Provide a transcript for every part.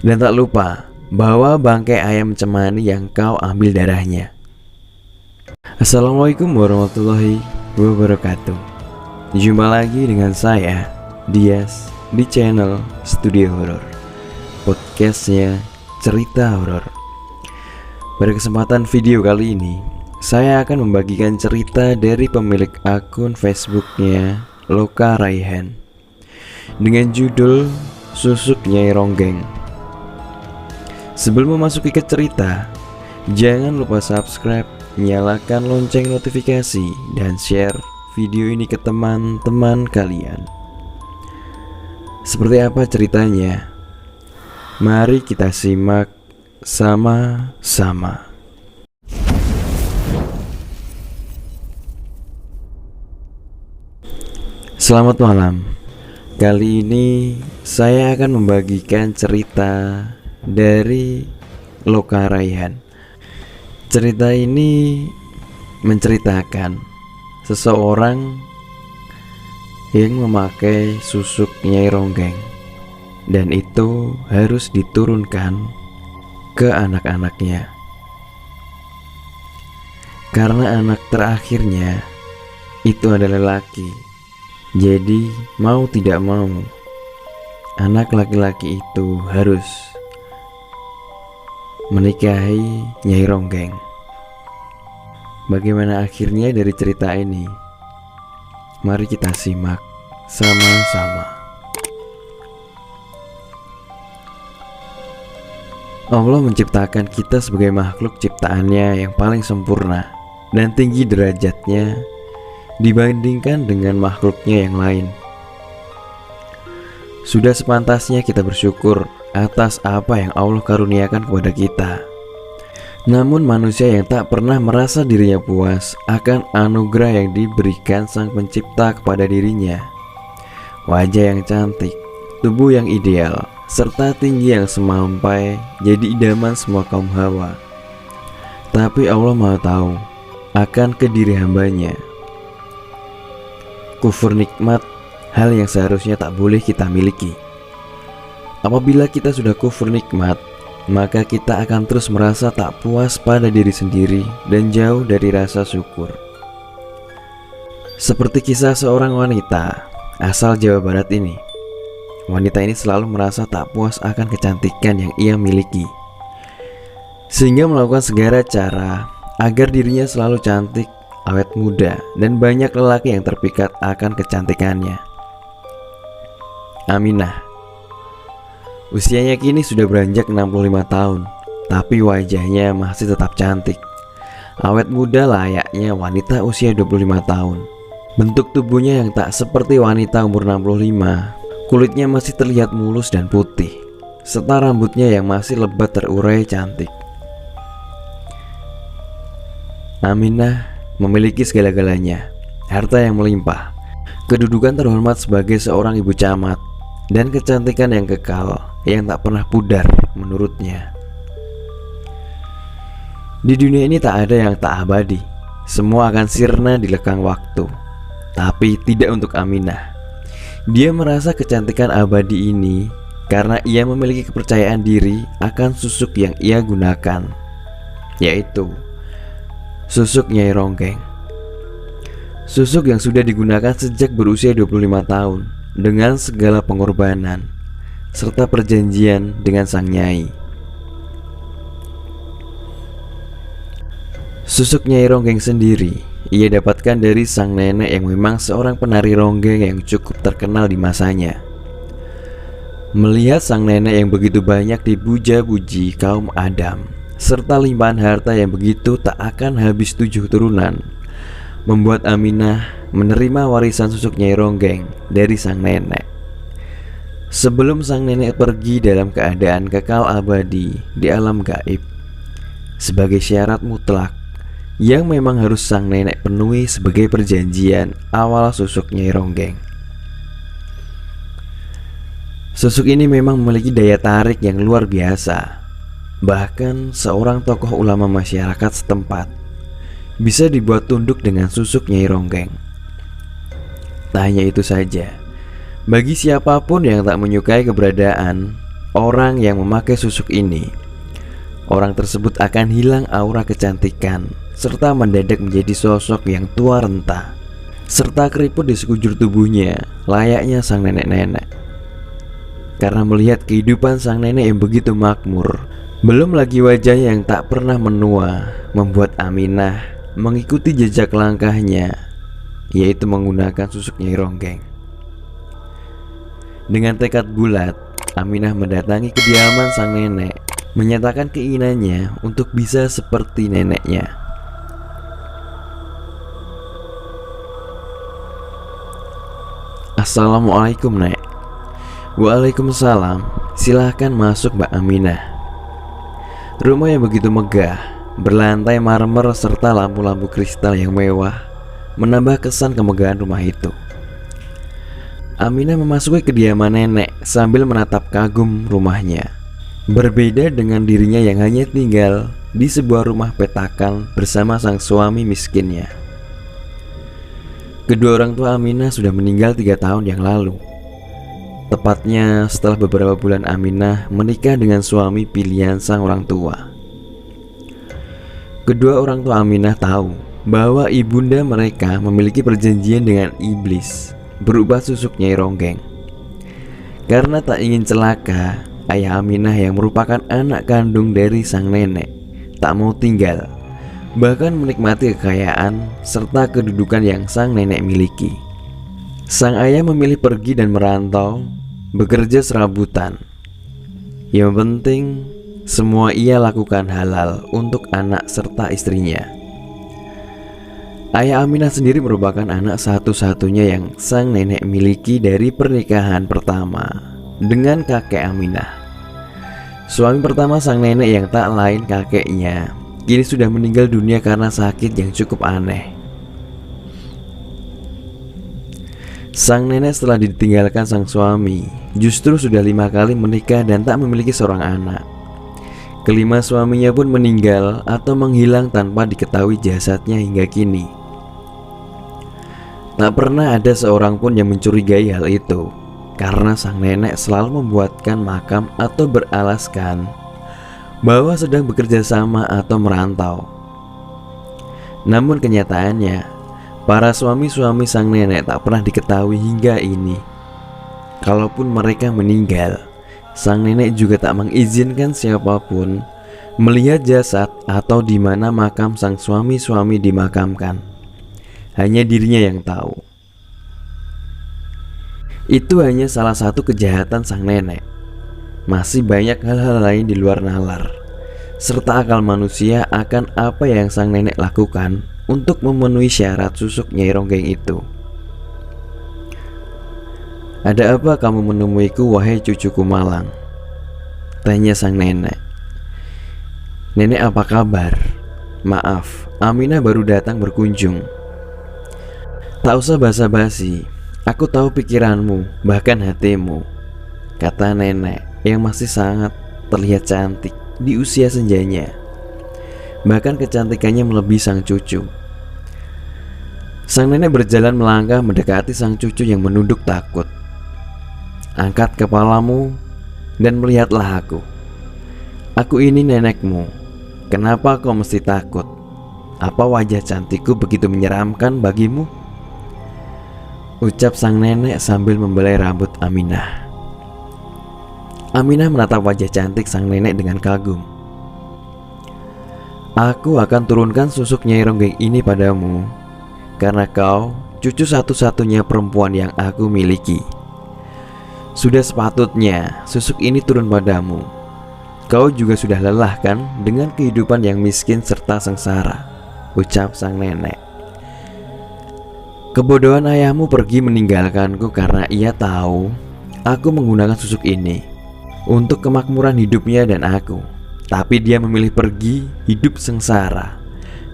Dan tak lupa bawa bangkai ayam cemani yang kau ambil darahnya. Assalamualaikum warahmatullahi wabarakatuh. Jumpa lagi dengan saya, Dias, di channel Studio Horor, podcastnya cerita horor. Pada kesempatan video kali ini, saya akan membagikan cerita dari pemilik akun Facebooknya Loka Raihan dengan judul Susuk Nyai Ronggeng. Sebelum memasuki ke cerita, jangan lupa subscribe, nyalakan lonceng notifikasi, dan share video ini ke teman-teman kalian. Seperti apa ceritanya? Mari kita simak sama-sama. Selamat malam. Kali ini saya akan membagikan cerita dari Loka Raihan. Cerita ini menceritakan seseorang yang memakai susuk Nyai Ronggeng, dan itu harus diturunkan ke anak-anaknya karena anak terakhirnya itu adalah laki. Jadi mau tidak mau, anak laki-laki itu harus menikahi Nyai Ronggeng. Bagaimana akhirnya dari cerita ini? Mari kita simak sama-sama. Allah menciptakan kita sebagai makhluk ciptaannya yang paling sempurna dan tinggi derajatnya dibandingkan dengan makhluknya yang lain. Sudah sepantasnya kita bersyukur atas apa yang Allah karuniakan kepada kita. Namun manusia yang tak pernah merasa dirinya puas akan anugerah yang diberikan Sang Pencipta kepada dirinya. Wajah yang cantik, tubuh yang ideal, serta tinggi yang semampai jadi idaman semua kaum hawa. Tapi Allah Maha tahu akan kediri hambanya. Kufur nikmat, hal yang seharusnya tak boleh kita miliki. Apabila kita sudah kufur nikmat, maka kita akan terus merasa tak puas pada diri sendiri dan jauh dari rasa syukur. Seperti kisah seorang wanita asal Jawa Barat ini. Wanita ini selalu merasa tak puas akan kecantikan yang ia miliki, sehingga melakukan segala cara agar dirinya selalu cantik, awet muda, dan banyak lelaki yang terpikat akan kecantikannya. Aminah usianya kini sudah beranjak 65 tahun, tapi wajahnya masih tetap cantik, awet muda layaknya wanita usia 25 tahun. Bentuk tubuhnya yang tak seperti wanita umur 65, kulitnya masih terlihat mulus dan putih, serta rambutnya yang masih lebat terurai cantik. Aminah memiliki segala-galanya, harta yang melimpah, kedudukan terhormat sebagai seorang ibu camat, dan kecantikan yang kekal yang tak pernah pudar menurutnya. Di dunia ini tak ada yang tak abadi, semua akan sirna di lekang waktu. Tapi tidak untuk Aminah. Dia merasa kecantikan abadi ini karena ia memiliki kepercayaan diri akan susuk yang ia gunakan, yaitu susuk Nyai Ronggeng. Susuk yang sudah digunakan sejak berusia 25 tahun dengan segala pengorbanan serta perjanjian dengan sang nyai. Susuk Nyai Ronggeng sendiri ia dapatkan dari sang nenek yang memang seorang penari ronggeng yang cukup terkenal di masanya. Melihat sang nenek yang begitu banyak dipuja-puji kaum Adam serta limpahan harta yang begitu tak akan habis 7 turunan, membuat Aminah menerima warisan susuk Nyai Ronggeng dari sang nenek. Sebelum sang nenek pergi dalam keadaan kekal abadi di alam gaib, sebagai syarat mutlak yang memang harus sang nenek penuhi sebagai perjanjian awal susuk Nyai Ronggeng. Susuk ini memang memiliki daya tarik yang luar biasa. Bahkan seorang tokoh ulama masyarakat setempat bisa dibuat tunduk dengan susuk Nyai Ronggeng. Tak hanya itu saja, bagi siapapun yang tak menyukai keberadaan orang yang memakai susuk ini, orang tersebut akan hilang aura kecantikan serta mendadak menjadi sosok yang tua renta, serta keriput di sekujur tubuhnya layaknya sang nenek-nenek. Karena melihat kehidupan sang nenek yang begitu makmur, belum lagi wajahnya yang tak pernah menua, membuat Aminah mengikuti jejak langkahnya, yaitu menggunakan susuk Nyai Ronggeng. Dengan tekad bulat, Aminah mendatangi kediaman sang nenek, menyatakan keinginannya untuk bisa seperti neneknya. Assalamualaikum, Nek. Waalaikumsalam. Silahkan masuk, Mbak Aminah. Rumah yang begitu megah, berlantai marmer serta lampu-lampu kristal yang mewah, menambah kesan kemegahan rumah itu. Aminah memasuki kediaman nenek sambil menatap kagum rumahnya. Berbeda dengan dirinya yang hanya tinggal di sebuah rumah petakan bersama sang suami miskinnya. Kedua orang tua Aminah sudah meninggal 3 tahun yang lalu. Tepatnya setelah beberapa bulan Aminah menikah dengan suami pilihan sang orang tua. Kedua orang tua Aminah tahu bahwa ibunda mereka memiliki perjanjian dengan iblis berupa susuk Nyai Ronggeng. Karena tak ingin celaka, ayah Aminah yang merupakan anak kandung dari sang nenek tak mau tinggal, bahkan menikmati kekayaan serta kedudukan yang sang nenek miliki. Sang ayah memilih pergi dan merantau, bekerja serabutan. Yang penting, semua ia lakukan halal untuk anak serta istrinya. Ayah Aminah sendiri merupakan anak satu-satunya yang sang nenek miliki dari pernikahan pertama dengan kakek Aminah. Suami pertama sang nenek yang tak lain kakeknya kini sudah meninggal dunia karena sakit yang cukup aneh. Sang nenek setelah ditinggalkan sang suami justru sudah 5 kali menikah dan tak memiliki seorang anak. Kelima suaminya pun meninggal atau menghilang tanpa diketahui jasadnya hingga kini. Tak pernah ada seorang pun yang mencurigai hal itu, karena sang nenek selalu membuatkan makam atau beralaskan bahwa sedang bekerja sama atau merantau. Namun kenyataannya, para suami-suami sang nenek tak pernah diketahui hingga ini. Kalaupun mereka meninggal, sang nenek juga tak mengizinkan siapapun melihat jasad atau di mana makam sang suami-suami dimakamkan. Hanya dirinya yang tahu. Itu hanya salah satu kejahatan sang nenek. Masih banyak hal-hal lain di luar nalar, serta akal manusia akan apa yang sang nenek lakukan untuk memenuhi syarat susuk Nyai Ronggeng itu. Ada apa kamu menemuiku, wahai cucuku malang? Tanya sang nenek. Nenek, apa kabar? Maaf, Aminah baru datang berkunjung. Tak usah basa-basi, aku tahu pikiranmu, bahkan hatimu, kata nenek yang masih sangat terlihat cantik di usia senjanya. Bahkan kecantikannya melebihi sang cucu. Sang nenek berjalan melangkah mendekati sang cucu yang menunduk takut. Angkat kepalamu dan melihatlah aku. Aku ini nenekmu. Kenapa kau mesti takut? Apa wajah cantikku begitu menyeramkan bagimu? Ucap sang nenek sambil membelai rambut Aminah. Aminah menatap wajah cantik sang nenek dengan kagum. Aku akan turunkan susuk Nyai Ronggeng ini padamu, karena kau cucu satu-satunya perempuan yang aku miliki. Sudah sepatutnya susuk ini turun padamu. Kau juga sudah lelah kan dengan kehidupan yang miskin serta sengsara, ucap sang nenek. Kebodohan ayahmu pergi meninggalkanku karena ia tahu aku menggunakan susuk ini untuk kemakmuran hidupnya dan aku. Tapi dia memilih pergi hidup sengsara.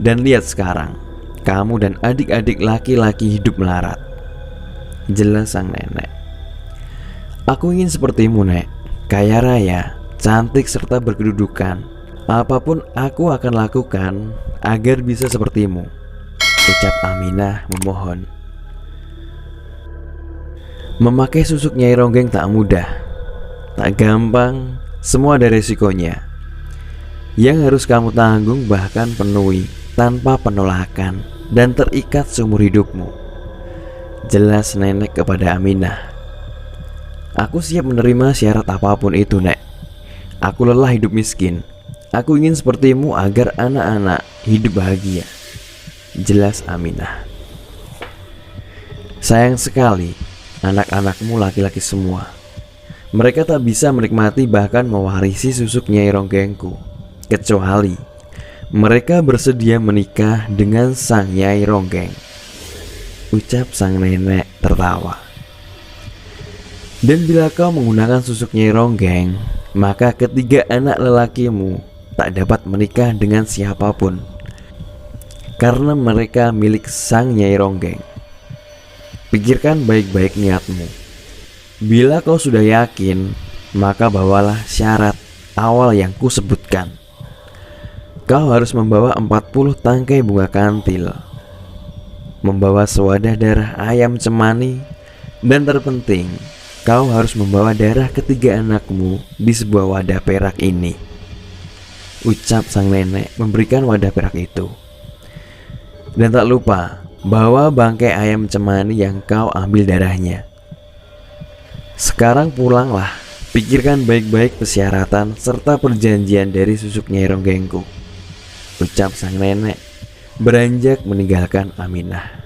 Dan lihat sekarang, kamu dan adik-adik laki-laki hidup melarat, jelas sang nenek. Aku ingin sepertimu, Nek, kaya raya, cantik serta berkedudukan. Apapun aku akan lakukan agar bisa sepertimu, ucap Aminah memohon. Memakai susuk Nyai Ronggeng tak mudah. Tak gampang, semua ada resikonya yang harus kamu tanggung, bahkan penuhi tanpa penolakan dan terikat seumur hidupmu. Jelas nenek kepada Aminah. Aku siap menerima syarat apapun itu, Nek. Aku lelah hidup miskin. Aku ingin sepertimu agar anak-anak hidup bahagia. Jelas Aminah. Sayang sekali, anak-anakmu laki-laki semua. Mereka tak bisa menikmati bahkan mewarisi susuk Nyai Ronggengku, kecuali mereka bersedia menikah dengan sang Nyai Ronggeng. Ucap sang nenek tertawa. Dan bila kau menggunakan susuk Nyai Ronggeng, maka ketiga anak lelakimu tak dapat menikah dengan siapapun, karena mereka milik sang Nyai Ronggeng. Pikirkan baik-baik niatmu. Bila kau sudah yakin, maka bawalah syarat awal yang kusebutkan. Kau harus membawa 40 tangkai bunga kantil, membawa sewadah darah ayam cemani, dan terpenting, kau harus membawa darah ketiga anakmu di sebuah wadah perak ini. Ucap sang nenek memberikan wadah perak itu. Dan tak lupa, bawa bangkai ayam cemani yang kau ambil darahnya. Sekarang pulanglah, pikirkan baik-baik persyaratan serta perjanjian dari susuk Nyai Ronggengku. Ucap sang nenek beranjak meninggalkan Aminah.